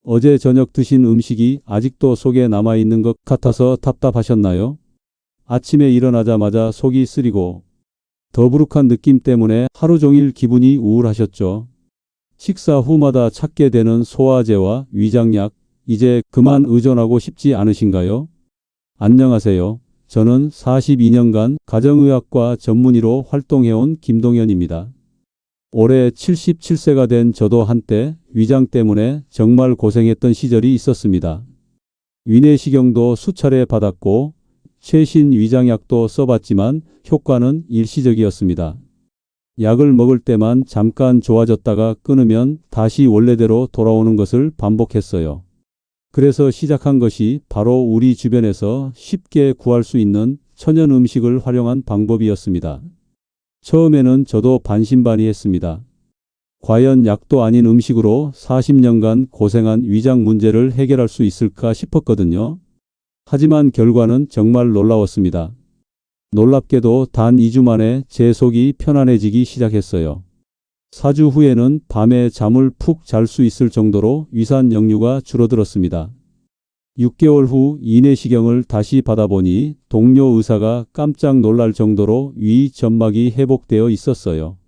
어제 저녁 드신 음식이 아직도 속에 남아있는 것 같아서 답답하셨나요? 아침에 일어나자마자 속이 쓰리고 더부룩한 느낌 때문에 하루 종일 기분이 우울하셨죠. 식사 후마다 찾게 되는 소화제와 위장약, 이제 그만 의존하고 싶지 않으신가요? 안녕하세요. 저는 42년간 가정의학과 전문의로 활동해온 김동현입니다. 올해 77세가 된 저도 한때 위장 때문에 정말 고생했던 시절이 있었습니다. 위내시경도 수차례 받았고 최신 위장약도 써봤지만 효과는 일시적이었습니다. 약을 먹을 때만 잠깐 좋아졌다가 끊으면 다시 원래대로 돌아오는 것을 반복했어요. 그래서 시작한 것이 바로 우리 주변에서 쉽게 구할 수 있는 천연 음식을 활용한 방법이었습니다. 처음에는 저도 반신반의했습니다. 과연 약도 아닌 음식으로 40년간 고생한 위장 문제를 해결할 수 있을까 싶었거든요. 하지만 결과는 정말 놀라웠습니다. 놀랍게도 단 2주 만에 제 속이 편안해지기 시작했어요. 4주 후에는 밤에 잠을 푹 잘 수 있을 정도로 위산 역류가 줄어들었습니다. 6개월 후 위내시경을 다시 받아보니 동료 의사가 깜짝 놀랄 정도로 위 점막이 회복되어 있었어요.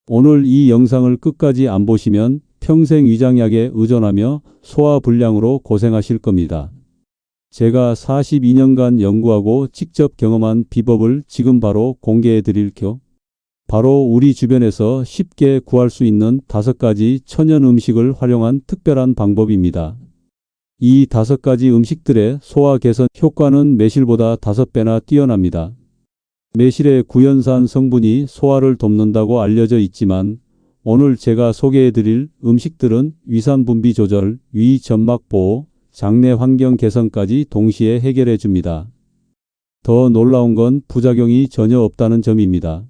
오늘 이 영상을 끝까지 안 보시면 평생 위장약에 의존하며 소화불량으로 고생하실 겁니다. 제가 42년간 연구하고 직접 경험한 비법을 지금 바로 공개해 드릴게요. 바로 우리 주변에서 쉽게 구할 수 있는 5가지 천연 음식을 활용한 특별한 방법입니다. 이 5가지 음식들의 소화 개선 효과는 매실보다 5배나 뛰어납니다. 매실의 구연산 성분이 소화를 돕는다고 알려져 있지만 오늘 제가 소개해 드릴 음식들은 위산 분비 조절, 위 점막 보호, 장내 환경 개선까지 동시에 해결해 줍니다. 더 놀라운 건 부작용이 전혀 없다는 점입니다.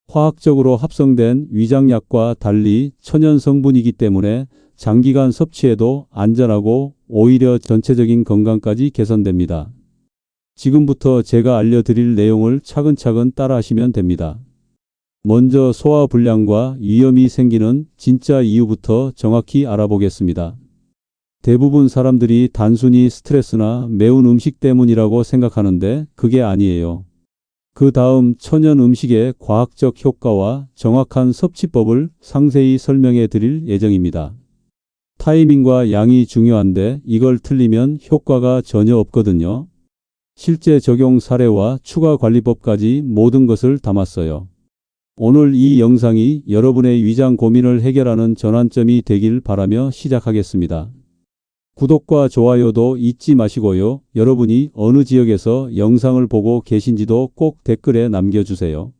화학적으로 합성된 위장약과 달리 천연 성분이기 때문에 장기간 섭취해도 안전하고 오히려 전체적인 건강까지 개선됩니다. 지금부터 제가 알려드릴 내용을 차근차근 따라하시면 됩니다. 먼저 소화불량과 위염이 생기는 진짜 이유부터 정확히 알아보겠습니다. 대부분 사람들이 단순히 스트레스나 매운 음식 때문이라고 생각하는데 그게 아니에요. 그 다음 천연 음식의 과학적 효과와 정확한 섭취법을 상세히 설명해 드릴 예정입니다. 타이밍과 양이 중요한데 이걸 틀리면 효과가 전혀 없거든요. 실제 적용 사례와 추가 관리법까지 모든 것을 담았어요. 오늘 이 영상이 여러분의 위장 고민을 해결하는 전환점이 되길 바라며 시작하겠습니다. 구독과 좋아요도 잊지 마시고요. 여러분이 어느 지역에서 영상을 보고 계신지도 꼭 댓글에 남겨주세요.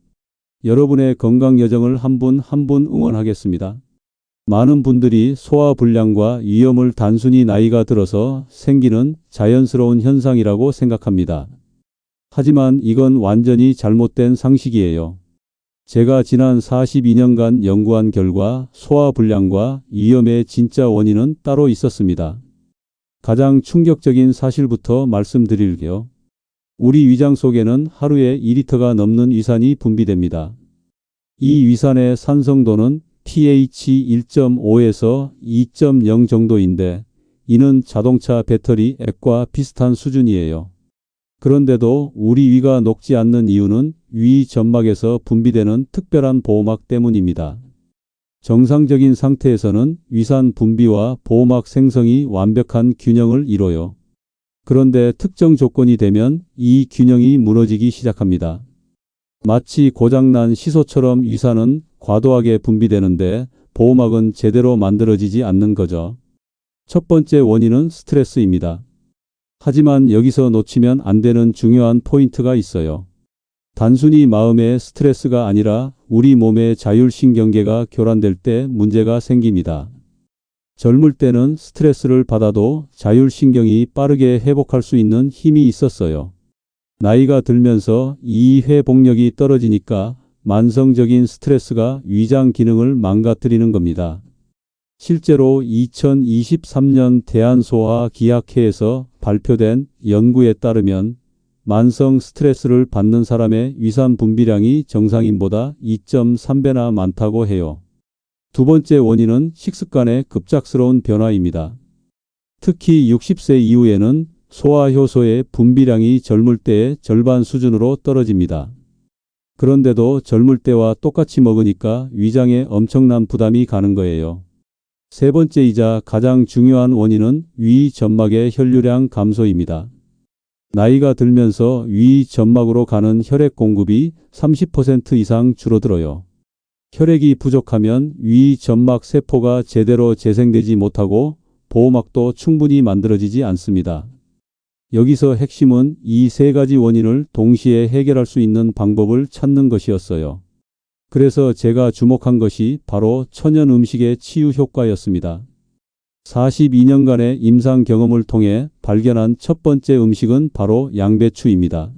여러분의 건강 여정을 한 분 한 분 응원하겠습니다. 많은 분들이 소화불량과 위염을 단순히 나이가 들어서 생기는 자연스러운 현상이라고 생각합니다. 하지만 이건 완전히 잘못된 상식이에요. 제가 지난 42년간 연구한 결과 소화불량과 위염의 진짜 원인은 따로 있었습니다. 가장 충격적인 사실부터 말씀드릴게요. 우리 위장 속에는 하루에 2리터가 넘는 위산이 분비됩니다. 이 위산의 산성도는 pH 1.5에서 2.0 정도인데 이는 자동차 배터리 액과 비슷한 수준이에요. 그런데도 우리 위가 녹지 않는 이유는 위 점막에서 분비되는 특별한 보호막 때문입니다. 정상적인 상태에서는 위산 분비와 보호막 생성이 완벽한 균형을 이뤄요. 그런데 특정 조건이 되면 이 균형이 무너지기 시작합니다. 마치 고장난 시소처럼 위산은 과도하게 분비되는데 보호막은 제대로 만들어지지 않는 거죠. 첫 번째 원인은 스트레스입니다. 하지만 여기서 놓치면 안 되는 중요한 포인트가 있어요. 단순히 마음의 스트레스가 아니라 우리 몸의 자율신경계가 교란될 때 문제가 생깁니다. 젊을 때는 스트레스를 받아도 자율신경이 빠르게 회복할 수 있는 힘이 있었어요. 나이가 들면서 이 회복력이 떨어지니까 만성적인 스트레스가 위장 기능을 망가뜨리는 겁니다. 실제로 2023년 대한소화기학회에서 발표된 연구에 따르면 만성 스트레스를 받는 사람의 위산 분비량이 정상인보다 2.3배나 많다고 해요. 두 번째 원인은 식습관의 급작스러운 변화입니다. 특히 60세 이후에는 소화효소의 분비량이 젊을 때의 절반 수준으로 떨어집니다. 그런데도 젊을 때와 똑같이 먹으니까 위장에 엄청난 부담이 가는 거예요. 세 번째이자 가장 중요한 원인은 위 점막의 혈류량 감소입니다. 나이가 들면서 위 점막으로 가는 혈액 공급이 30% 이상 줄어들어요. 혈액이 부족하면 위 점막 세포가 제대로 재생되지 못하고 보호막도 충분히 만들어지지 않습니다. 여기서 핵심은 이 세 가지 원인을 동시에 해결할 수 있는 방법을 찾는 것이었어요. 그래서 제가 주목한 것이 바로 천연 음식의 치유 효과였습니다. 42년간의 임상 경험을 통해 발견한 첫 번째 음식은 바로 양배추입니다.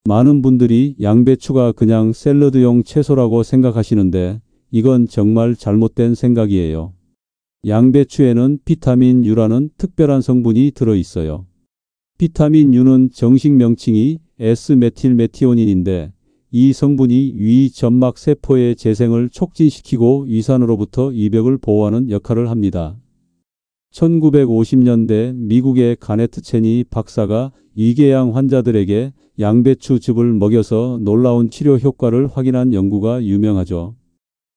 많은 분들이 양배추가 그냥 샐러드용 채소라고 생각하시는데 이건 정말 잘못된 생각이에요. 양배추에는 비타민 U라는 특별한 성분이 들어있어요. 비타민 U는 정식 명칭이 S메틸메티오닌인데 이 성분이 위 점막 세포의 재생을 촉진시키고 위산으로부터 위벽을 보호하는 역할을 합니다. 1950년대 미국의 가네트 체니 박사가 위궤양 환자들에게 양배추즙을 먹여서 놀라운 치료 효과를 확인한 연구가 유명하죠.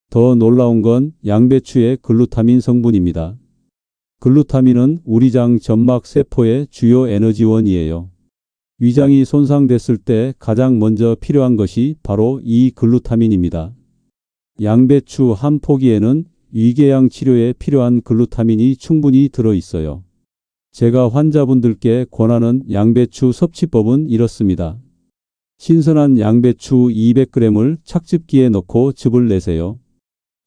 더 놀라운 건 양배추의 글루타민 성분입니다. 글루타민은 우리 장 점막 세포의 주요 에너지원이에요. 위장이 손상됐을 때 가장 먼저 필요한 것이 바로 이 글루타민입니다. 양배추 한 포기에는 위궤양 치료에 필요한 글루타민이 충분히 들어있어요. 제가 환자분들께 권하는 양배추 섭취법은 이렇습니다. 신선한 양배추 200g을 착즙기에 넣고 즙을 내세요.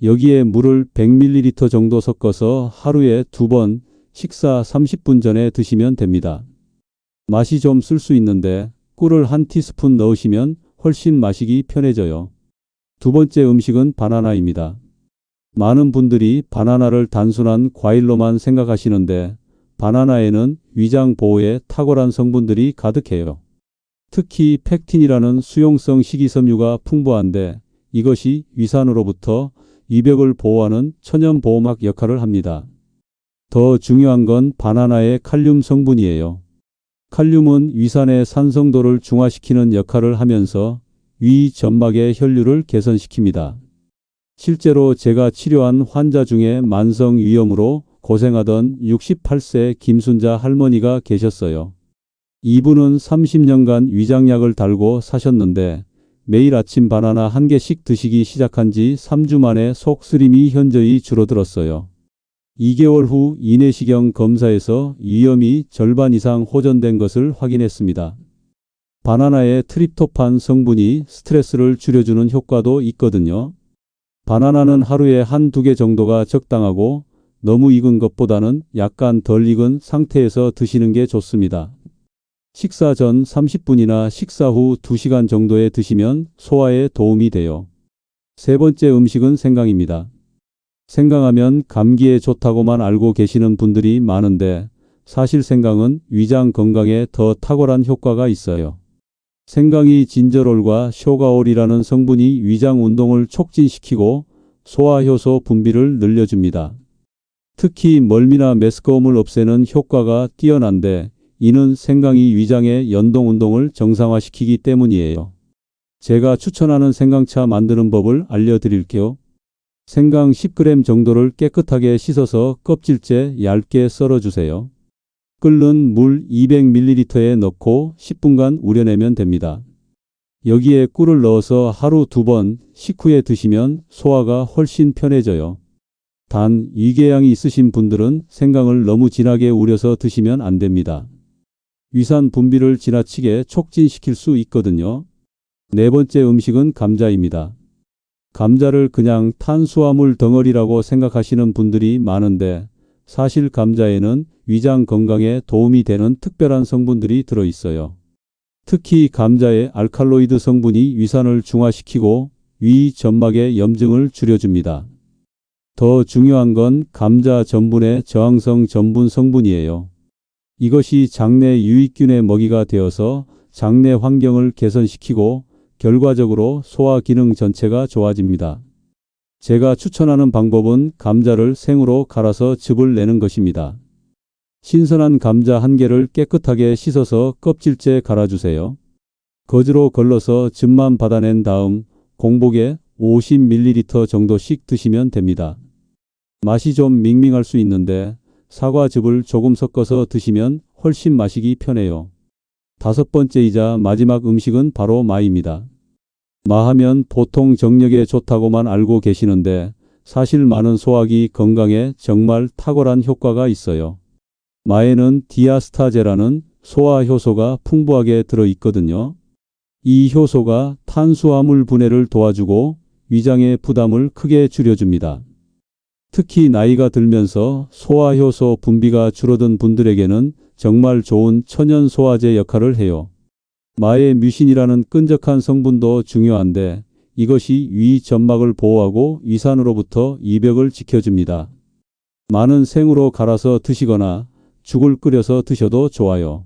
여기에 물을 100ml 정도 섞어서 하루에 2번, 식사 30분 전에 드시면 됩니다. 맛이 좀 쓸 수 있는데 꿀을 한 티스푼 넣으시면 훨씬 마시기 편해져요. 두 번째 음식은 바나나입니다. 많은 분들이 바나나를 단순한 과일로만 생각하시는데 바나나에는 위장 보호에 탁월한 성분들이 가득해요. 특히 팩틴이라는 수용성 식이섬유가 풍부한데 이것이 위산으로부터 위벽을 보호하는 천연 보호막 역할을 합니다. 더 중요한 건 바나나의 칼륨 성분이에요. 칼륨은 위산의 산성도를 중화시키는 역할을 하면서 위 점막의 혈류를 개선시킵니다. 실제로 제가 치료한 환자 중에 만성 위염으로 고생하던 68세 김순자 할머니가 계셨어요. 이분은 30년간 위장약을 달고 사셨는데 매일 아침 바나나 한 개씩 드시기 시작한 지 3주 만에 속 쓰림이 현저히 줄어들었어요. 2개월 후 이내시경 검사에서 위염이 절반 이상 호전된 것을 확인했습니다. 바나나의 트립토판 성분이 스트레스를 줄여주는 효과도 있거든요. 바나나는 하루에 한두 개 정도가 적당하고 너무 익은 것보다는 약간 덜 익은 상태에서 드시는 게 좋습니다. 식사 전 30분이나 식사 후 2시간 정도에 드시면 소화에 도움이 돼요. 세 번째 음식은 생강입니다. 생강하면 감기에 좋다고만 알고 계시는 분들이 많은데 사실 생강은 위장 건강에 더 탁월한 효과가 있어요. 생강이 진저롤과 쇼가올이라는 성분이 위장 운동을 촉진시키고 소화효소 분비를 늘려줍니다. 특히 멀미나 메스꺼움을 없애는 효과가 뛰어난데 이는 생강이 위장의 연동 운동을 정상화시키기 때문이에요. 제가 추천하는 생강차 만드는 법을 알려드릴게요. 생강 10g 정도를 깨끗하게 씻어서 껍질째 얇게 썰어주세요. 끓는 물 200ml에 넣고 10분간 우려내면 됩니다. 여기에 꿀을 넣어서 하루 2번 식후에 드시면 소화가 훨씬 편해져요. 단 위궤양이 있으신 분들은 생강을 너무 진하게 우려서 드시면 안 됩니다. 위산 분비를 지나치게 촉진시킬 수 있거든요. 네 번째 음식은 감자입니다. 감자를 그냥 탄수화물 덩어리라고 생각하시는 분들이 많은데 사실 감자에는 위장 건강에 도움이 되는 특별한 성분들이 들어있어요. 특히 감자의 알칼로이드 성분이 위산을 중화시키고 위 점막의 염증을 줄여줍니다. 더 중요한 건 감자 전분의 저항성 전분 성분이에요. 이것이 장내 유익균의 먹이가 되어서 장내 환경을 개선시키고 결과적으로 소화 기능 전체가 좋아집니다. 제가 추천하는 방법은 감자를 생으로 갈아서 즙을 내는 것입니다. 신선한 감자 1개를 깨끗하게 씻어서 껍질째 갈아주세요. 거즈로 걸러서 즙만 받아낸 다음 공복에 50ml 정도씩 드시면 됩니다. 맛이 좀 밍밍할 수 있는데 사과즙을 조금 섞어서 드시면 훨씬 마시기 편해요. 5번째이자 마지막 음식은 바로 마입니다. 마하면 보통 정력에 좋다고만 알고 계시는데 사실 마는 소화기 건강에 정말 탁월한 효과가 있어요. 마에는 디아스타제라는 소화 효소가 풍부하게 들어있거든요. 이 효소가 탄수화물 분해를 도와주고 위장의 부담을 크게 줄여줍니다. 특히 나이가 들면서 소화효소 분비가 줄어든 분들에게는 정말 좋은 천연 소화제 역할을 해요. 마의 뮤신이라는 끈적한 성분도 중요한데 이것이 위 점막을 보호하고 위산으로부터 이벽을 지켜줍니다. 마는 생으로 갈아서 드시거나 죽을 끓여서 드셔도 좋아요.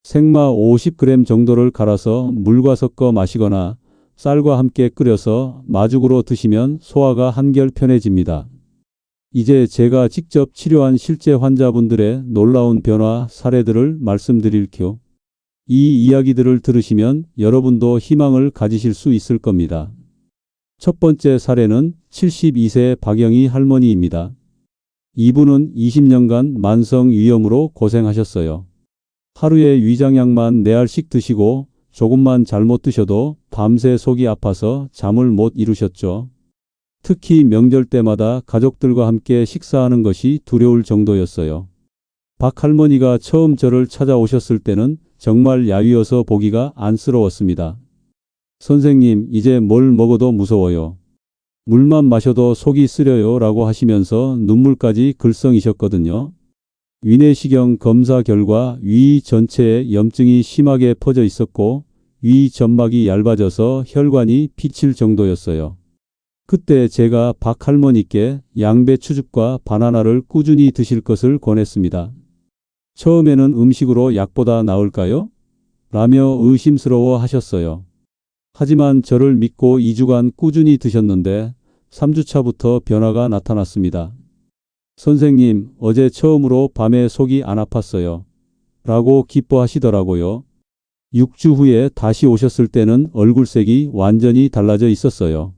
생마 50g 정도를 갈아서 물과 섞어 마시거나 쌀과 함께 끓여서 마죽으로 드시면 소화가 한결 편해집니다. 이제 제가 직접 치료한 실제 환자분들의 놀라운 변화 사례들을 말씀드릴게요. 이 이야기들을 들으시면 여러분도 희망을 가지실 수 있을 겁니다. 첫 번째 사례는 72세 박영희 할머니입니다. 이분은 20년간 만성 위염으로 고생하셨어요. 하루에 위장약만 4알씩 드시고 조금만 잘못 드셔도 밤새 속이 아파서 잠을 못 이루셨죠. 특히 명절 때마다 가족들과 함께 식사하는 것이 두려울 정도였어요. 박 할머니가 처음 저를 찾아오셨을 때는 정말 야위어서 보기가 안쓰러웠습니다. 선생님, 이제 뭘 먹어도 무서워요. 물만 마셔도 속이 쓰려요 라고 하시면서 눈물까지 글썽이셨거든요. 위내시경 검사 결과 위 전체에 염증이 심하게 퍼져 있었고 위 점막이 얇아져서 혈관이 비칠 정도였어요. 그때 제가 박 할머니께 양배추즙과 바나나를 꾸준히 드실 것을 권했습니다. 처음에는 음식으로 약보다 나을까요? 라며 의심스러워 하셨어요. 하지만 저를 믿고 2주간 꾸준히 드셨는데 3주차부터 변화가 나타났습니다. 선생님, 어제 처음으로 밤에 속이 안 아팠어요. 라고 기뻐하시더라고요. 6주 후에 다시 오셨을 때는 얼굴색이 완전히 달라져 있었어요.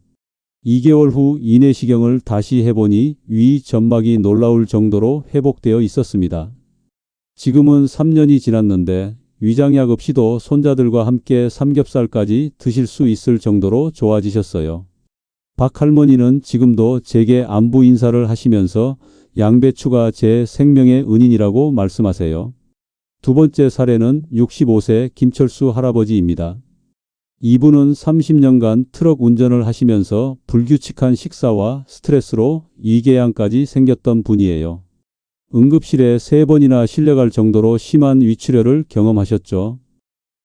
2개월 후 위내시경을 다시 해보니 위 점막이 놀라울 정도로 회복되어 있었습니다. 지금은 3년이 지났는데 위장약 없이도 손자들과 함께 삼겹살까지 드실 수 있을 정도로 좋아지셨어요. 박 할머니는 지금도 제게 안부 인사를 하시면서 양배추가 제 생명의 은인이라고 말씀하세요. 두 번째 사례는 65세 김철수 할아버지입니다. 이분은 30년간 트럭 운전을 하시면서 불규칙한 식사와 스트레스로 위궤양까지 생겼던 분이에요. 응급실에 3번이나 실려갈 정도로 심한 위출혈을 경험하셨죠.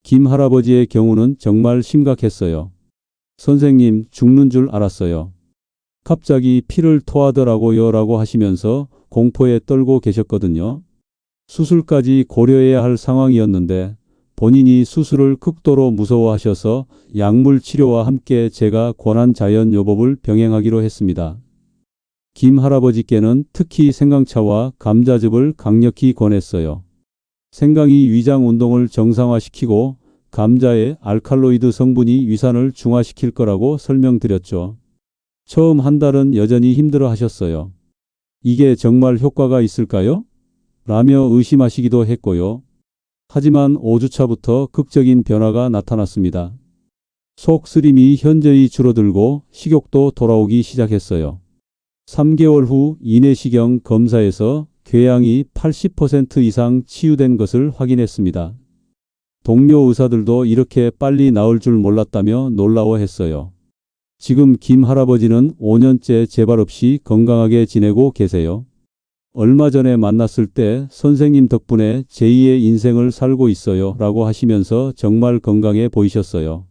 김 할아버지의 경우는 정말 심각했어요. 선생님, 죽는 줄 알았어요. 갑자기 피를 토하더라고요 라고 하시면서 공포에 떨고 계셨거든요. 수술까지 고려해야 할 상황이었는데 본인이 수술을 극도로 무서워하셔서 약물 치료와 함께 제가 권한 자연요법을 병행하기로 했습니다. 김 할아버지께는 특히 생강차와 감자즙을 강력히 권했어요. 생강이 위장 운동을 정상화시키고 감자의 알칼로이드 성분이 위산을 중화시킬 거라고 설명드렸죠. 처음 한 달은 여전히 힘들어 하셨어요. 이게 정말 효과가 있을까요? 라며 의심하시기도 했고요. 하지만 5주차부터 극적인 변화가 나타났습니다. 속 쓰림이 현저히 줄어들고 식욕도 돌아오기 시작했어요. 3개월 후 위내시경 검사에서 궤양이 80% 이상 치유된 것을 확인했습니다. 동료 의사들도 이렇게 빨리 나을 줄 몰랐다며 놀라워했어요. 지금 김 할아버지는 5년째 재발 없이 건강하게 지내고 계세요. 얼마 전에 만났을 때 선생님 덕분에 제2의 인생을 살고 있어요 라고 하시면서 정말 건강해 보이셨어요.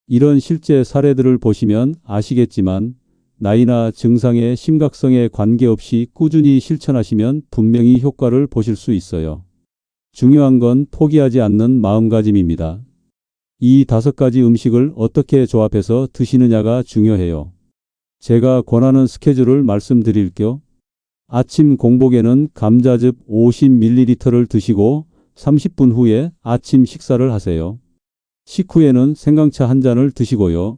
이런 실제 사례들을 보시면 아시겠지만 나이나 증상의 심각성에 관계없이 꾸준히 실천하시면 분명히 효과를 보실 수 있어요. 중요한 건 포기하지 않는 마음가짐입니다. 이 5가지 음식을 어떻게 조합해서 드시느냐가 중요해요. 제가 권하는 스케줄을 말씀드릴게요. 아침 공복에는 감자즙 50ml를 드시고 30분 후에 아침 식사를 하세요. 식후에는 생강차 한 잔을 드시고요.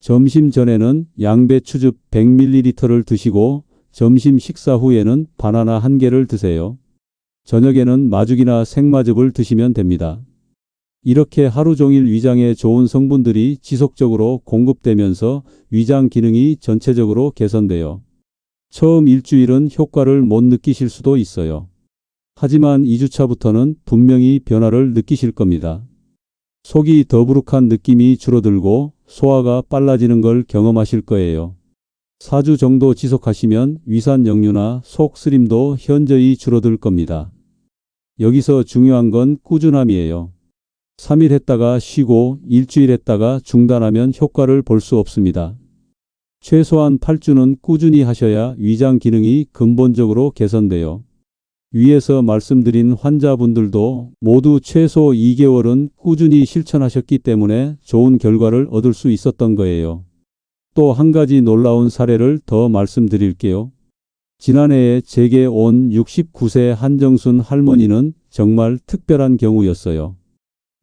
점심 전에는 양배추즙 100ml를 드시고 점심 식사 후에는 바나나 1개를 드세요. 저녁에는 마죽이나 생마즙을 드시면 됩니다. 이렇게 하루 종일 위장에 좋은 성분들이 지속적으로 공급되면서 위장 기능이 전체적으로 개선돼요. 처음 일주일은 효과를 못 느끼실 수도 있어요. 하지만 2주차부터는 분명히 변화를 느끼실 겁니다. 속이 더부룩한 느낌이 줄어들고 소화가 빨라지는 걸 경험하실 거예요. 4주 정도 지속하시면 위산 역류나 속 쓰림도 현저히 줄어들 겁니다. 여기서 중요한 건 꾸준함이에요. 3일 했다가 쉬고 일주일 했다가 중단하면 효과를 볼 수 없습니다. 최소한 8주는 꾸준히 하셔야 위장 기능이 근본적으로 개선돼요. 위에서 말씀드린 환자분들도 모두 최소 2개월은 꾸준히 실천하셨기 때문에 좋은 결과를 얻을 수 있었던 거예요. 또 한 가지 놀라운 사례를 더 말씀드릴게요. 지난해에 제게 온 69세 한정순 할머니는 정말 특별한 경우였어요.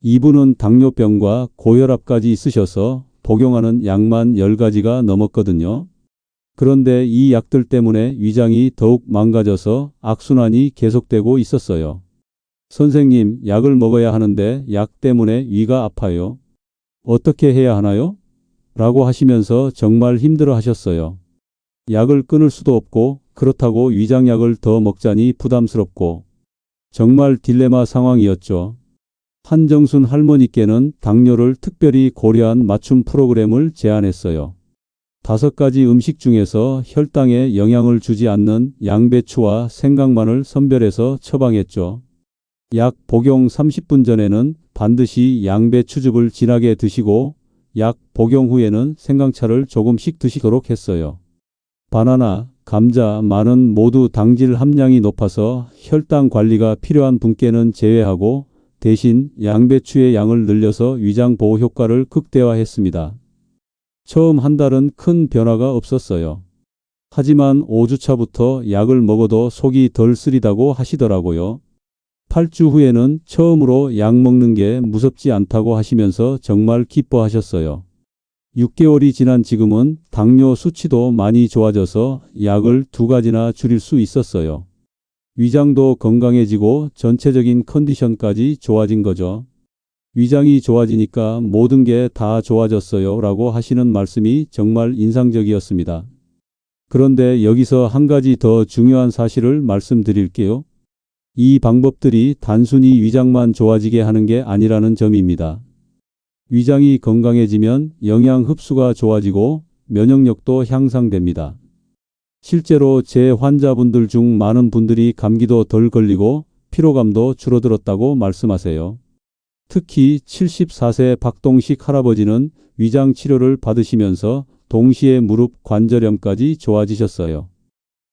이분은 당뇨병과 고혈압까지 있으셔서 복용하는 약만 10가지가 넘었거든요. 그런데 이 약들 때문에 위장이 더욱 망가져서 악순환이 계속되고 있었어요. 선생님, 약을 먹어야 하는데 약 때문에 위가 아파요. 어떻게 해야 하나요? 라고 하시면서 정말 힘들어 하셨어요. 약을 끊을 수도 없고 그렇다고 위장약을 더 먹자니 부담스럽고 정말 딜레마 상황이었죠. 한정순 할머니께는 당뇨를 특별히 고려한 맞춤 프로그램을 제안했어요. 5가지 음식 중에서 혈당에 영향을 주지 않는 양배추와 생강만을 선별해서 처방했죠. 약 복용 30분 전에는 반드시 양배추즙을 진하게 드시고 약 복용 후에는 생강차를 조금씩 드시도록 했어요. 바나나, 감자, 마는 모두 당질 함량이 높아서 혈당 관리가 필요한 분께는 제외하고 대신 양배추의 양을 늘려서 위장 보호 효과를 극대화했습니다. 처음 한 달은 큰 변화가 없었어요. 하지만 5주차부터 약을 먹어도 속이 덜 쓰리다고 하시더라고요. 8주 후에는 처음으로 약 먹는 게 무섭지 않다고 하시면서 정말 기뻐하셨어요. 6개월이 지난 지금은 당뇨 수치도 많이 좋아져서 약을 2가지나 줄일 수 있었어요. 위장도 건강해지고 전체적인 컨디션까지 좋아진 거죠. 위장이 좋아지니까 모든 게 다 좋아졌어요 라고 하시는 말씀이 정말 인상적이었습니다. 그런데 여기서 한 가지 더 중요한 사실을 말씀드릴게요. 이 방법들이 단순히 위장만 좋아지게 하는 게 아니라는 점입니다. 위장이 건강해지면 영양 흡수가 좋아지고 면역력도 향상됩니다. 실제로 제 환자분들 중 많은 분들이 감기도 덜 걸리고 피로감도 줄어들었다고 말씀하세요. 특히 74세 박동식 할아버지는 위장 치료를 받으시면서 동시에 무릎 관절염까지 좋아지셨어요.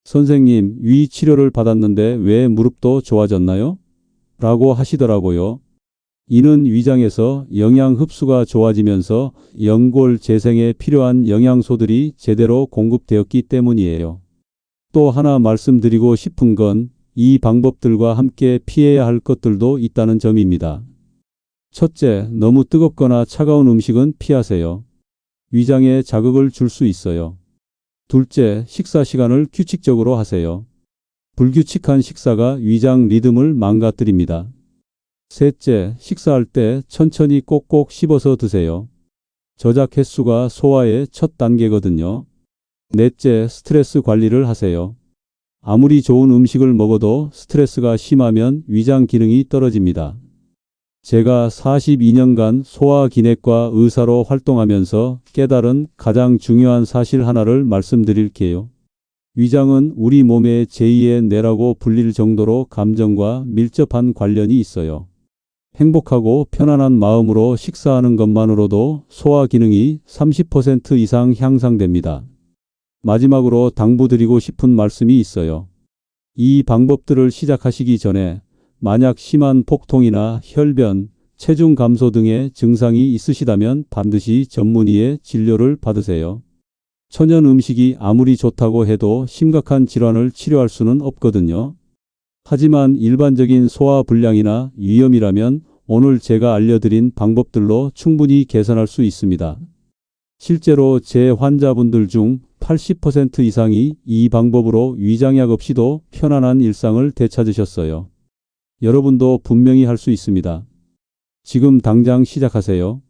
선생님, 위 치료를 받았는데 왜 무릎도 좋아졌나요? 라고 하시더라고요. 이는 위장에서 영양 흡수가 좋아지면서 연골 재생에 필요한 영양소들이 제대로 공급되었기 때문이에요. 또 하나 말씀드리고 싶은 건 이 방법들과 함께 피해야 할 것들도 있다는 점입니다. 첫째, 너무 뜨겁거나 차가운 음식은 피하세요. 위장에 자극을 줄 수 있어요. 둘째, 식사 시간을 규칙적으로 하세요. 불규칙한 식사가 위장 리듬을 망가뜨립니다. 셋째, 식사할 때 천천히 꼭꼭 씹어서 드세요. 저작 횟수가 소화의 첫 단계거든요. 넷째, 스트레스 관리를 하세요. 아무리 좋은 음식을 먹어도 스트레스가 심하면 위장 기능이 떨어집니다. 제가 42년간 소화기내과 의사로 활동하면서 깨달은 가장 중요한 사실 하나를 말씀드릴게요. 위장은 우리 몸의 제2의 뇌라고 불릴 정도로 감정과 밀접한 관련이 있어요. 행복하고 편안한 마음으로 식사하는 것만으로도 소화 기능이 30% 이상 향상됩니다. 마지막으로 당부드리고 싶은 말씀이 있어요. 이 방법들을 시작하시기 전에 만약 심한 복통이나 혈변, 체중 감소 등의 증상이 있으시다면 반드시 전문의의 진료를 받으세요. 천연 음식이 아무리 좋다고 해도 심각한 질환을 치료할 수는 없거든요. 하지만 일반적인 소화불량이나 위염이라면 오늘 제가 알려드린 방법들로 충분히 개선할 수 있습니다. 실제로 제 환자분들 중 80% 이상이 이 방법으로 위장약 없이도 편안한 일상을 되찾으셨어요. 여러분도 분명히 할 수 있습니다. 지금 당장 시작하세요.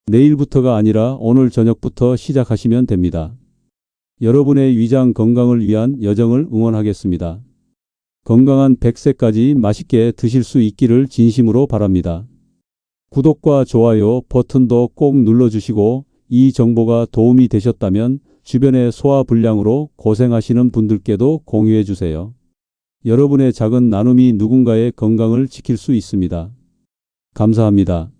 내일부터가 아니라 오늘 저녁부터 시작하시면 됩니다. 여러분의 위장 건강을 위한 여정을 응원하겠습니다. 건강한 100세까지 맛있게 드실 수 있기를 진심으로 바랍니다. 구독과 좋아요 버튼도 꼭 눌러주시고 이 정보가 도움이 되셨다면 주변의 소화불량으로 고생하시는 분들께도 공유해 주세요. 여러분의 작은 나눔이 누군가의 건강을 지킬 수 있습니다. 감사합니다.